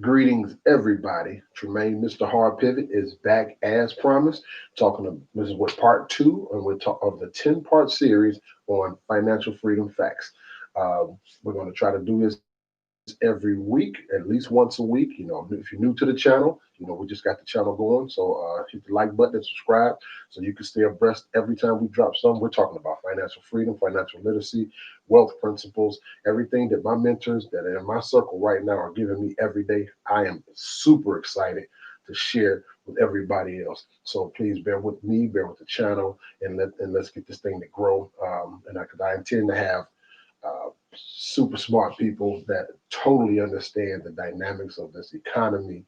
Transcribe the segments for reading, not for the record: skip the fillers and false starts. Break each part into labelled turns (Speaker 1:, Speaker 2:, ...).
Speaker 1: Greetings, everybody. Tremaine, Mr. Hard Pivot, is back as promised. This is what part two of the 10-part series on financial freedom facts. We're going to try to do this every week, at least once a week. If you're new to the channel, we just got the channel going. So hit the like button and subscribe so you can stay abreast every time we drop something. We're talking about financial freedom, financial literacy, wealth principles, everything that my mentors that are in my circle right now are giving me every day. I am super excited to share with everybody else. So please bear with me, bear with the channel, and let's get this thing to grow. I intend to have super smart people that totally understand the dynamics of this economy,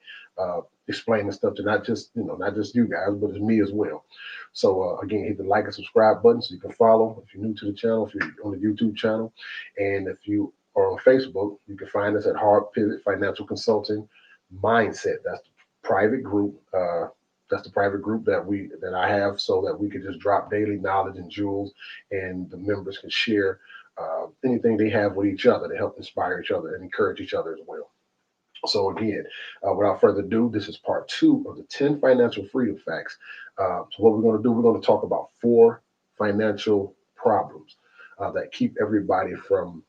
Speaker 1: explaining stuff to not just you guys, but it's me as well. So again, hit the like and subscribe button so you can follow if you're new to the channel, if you're on the YouTube channel, and if you are on Facebook, you can find us at Hard Pivot Financial Consulting Mindset. That's the private group. That's the private group that I have so that we can just drop daily knowledge and jewels, and the members can share anything they have with each other to help inspire each other and encourage each other as well. So again, without further ado, this is part two of the 10 financial freedom facts. So what we're going to do, we're going to talk about four financial problems that keep everybody from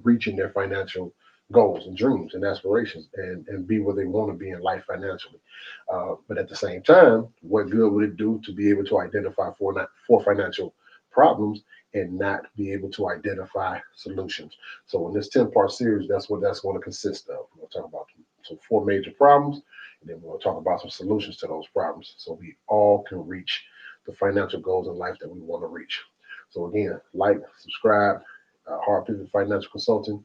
Speaker 1: reaching their financial goals and dreams and aspirations and be where they want to be in life financially. But at the same time, what good would it do to be able to identify four financial problems and not be able to identify solutions? So in this 10-part series, that's what that's going to consist of. We're going to talk about some four major problems, and then we're going to talk about some solutions to those problems so we all can reach the financial goals in life that we want to reach. So again, like, subscribe, Hard Pivot Financial Consulting,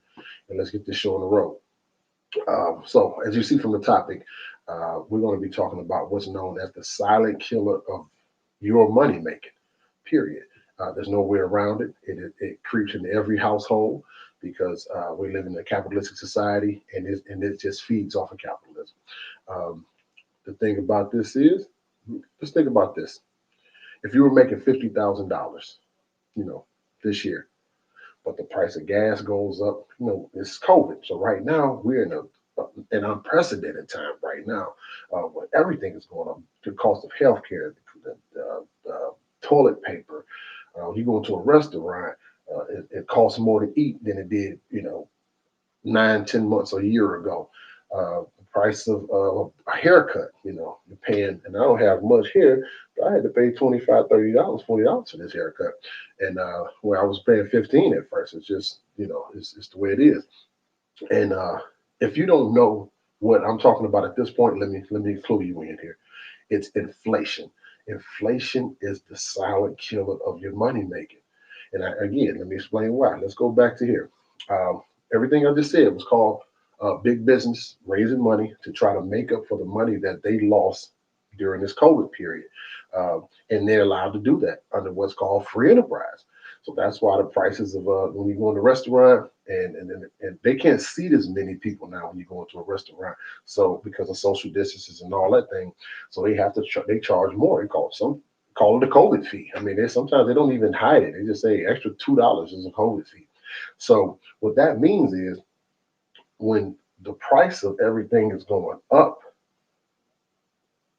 Speaker 1: and let's get this show on the road. So as you see from the topic, we're going to be talking about what's known as the silent killer of your money making, period. There's no way around it. It creeps into every household because we live in a capitalistic society, and it just feeds off of capitalism. Um, the thing about this is, just think about this: if you were making $50,000, you know, this year, but the price of gas goes up, it's COVID. So right now we're in an unprecedented time right now, where everything is going up. The cost of healthcare, the toilet paper. You go into a restaurant, it costs more to eat than it did, 9, 10 months or a year ago. The price of a haircut, you're paying, and I don't have much hair, but I had to pay $25, $30, $40 for this haircut. And where I was paying 15 at first, it's just, it's the way it is. And if you don't know what I'm talking about at this point, let me clue you in here. It's inflation. Inflation is the silent killer of your money making. And again, let me explain why. Let's go back to here. Um, Everything I just said was called big business raising money to try to make up for the money that they lost during this COVID period. And they're allowed to do that under what's called free enterprise. So that's why the prices of when you go in a restaurant and they can't seat as many people now when you go into a restaurant. So because of social distances and all that thing, so they have to they charge more. They call it a COVID fee. I mean, sometimes they don't even hide it. They just say extra $2 is a COVID fee. So what that means is when the price of everything is going up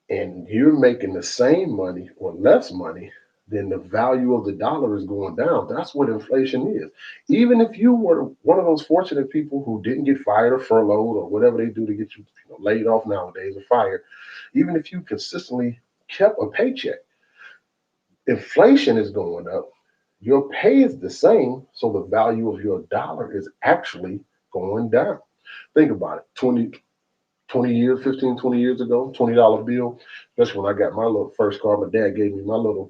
Speaker 1: and you're making the same money or less money, then the value of the dollar is going down. That's what inflation is. Even if you were one of those fortunate people who didn't get fired or furloughed or whatever they do to get you, laid off nowadays or fired, even if you consistently kept a paycheck, inflation is going up. Your pay is the same, so the value of your dollar is actually going down. Think about it. 20 years, 15, 20 years ago, $20 bill. That's when I got my little first car. My dad gave me my little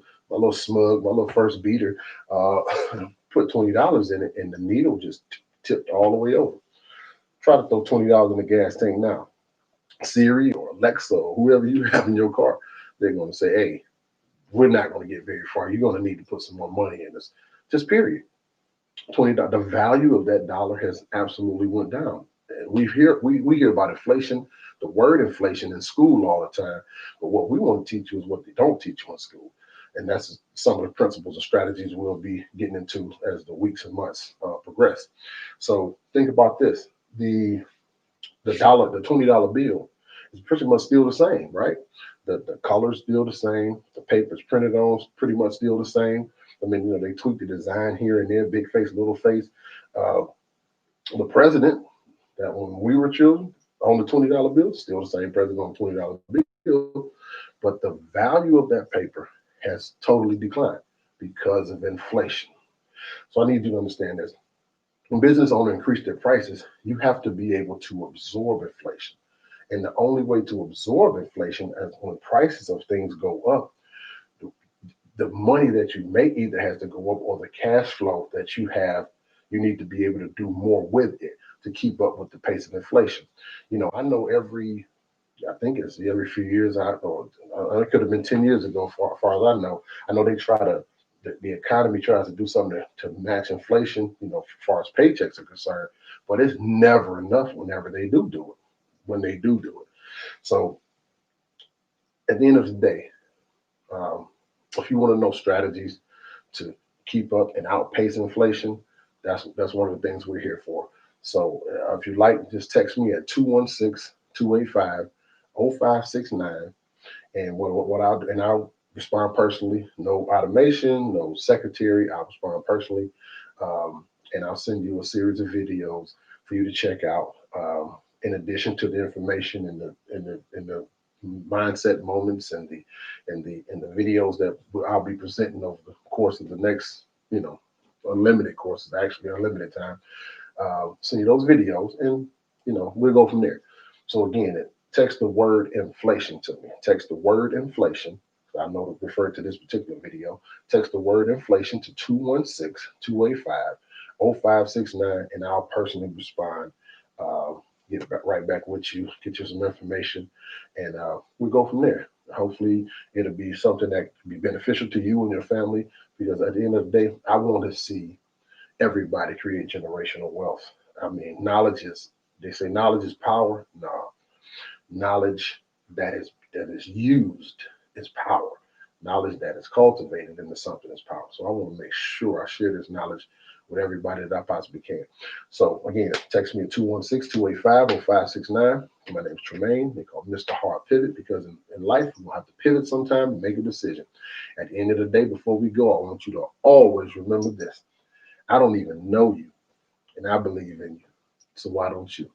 Speaker 1: smug, my little first beater. Uh, put $20 in it, and the needle just tipped all the way over. Try to throw $20 in the gas tank now. Siri or Alexa or whoever you have in your car, they're going to say, "Hey, we're not going to get very far. You're going to need to put some more money in this." Just period. $20. The value of that dollar has absolutely went down. And we hear about inflation, the word inflation in school all the time. But what we want to teach you is what they don't teach you in school. And that's some of the principles and strategies we'll be getting into as the weeks and months progress. So think about this. The the $20 bill is pretty much still the same, right? The color's still the same. The paper's printed on is pretty much still the same. I mean, they tweak the design here and there, big face, little face. Uh, the president that when we were children on the $20 bill, still the same president on the $20 bill, but the value of that paper has totally declined because of inflation. So I need you to understand this. When business owners increase their prices, you have to be able to absorb inflation. And the only way to absorb inflation is when prices of things go up, the money that you make either has to go up or the cash flow that you have, you need to be able to do more with it to keep up with the pace of inflation. I know I think it's every few years, or it could have been 10 years ago, far as I know they try to, the economy tries to do something to match inflation, as far as paychecks are concerned, but it's never enough whenever they do it, when they do it. So at the end of the day, um, if you want to know strategies to keep up and outpace inflation, that's one of the things we're here for. So if you like, just text me at 216-285-0569, and what I'll do, and I'll respond personally. No automation, no secretary. I'll respond personally, and I'll send you a series of videos for you to check out. In addition to the information and the mindset moments and the videos that I'll be presenting over the course of the next, unlimited courses, actually unlimited time. Send you those videos, and we'll go from there. So again, text the word inflation to me. Text the word inflation. I know to refer to this particular video. Text the word inflation to 216-285-0569, and I'll personally respond. Get right back with you, get you some information, and we'll go from there. Hopefully, it'll be something that can be beneficial to you and your family, because at the end of the day, I want to see everybody create generational wealth. I mean, they say knowledge is power. No, knowledge that is used is power. Knowledge that is cultivated into something is power. So I want to make sure I share this knowledge with everybody that I possibly can. So again, text me at 216-285-0569. My name is Tremaine. They call me Mr. Hard Pivot, because in life, we're gonna have to pivot sometime and make a decision. At the end of the day, before we go, I want you to always remember this. I don't even know you, and I believe in you. So why don't you?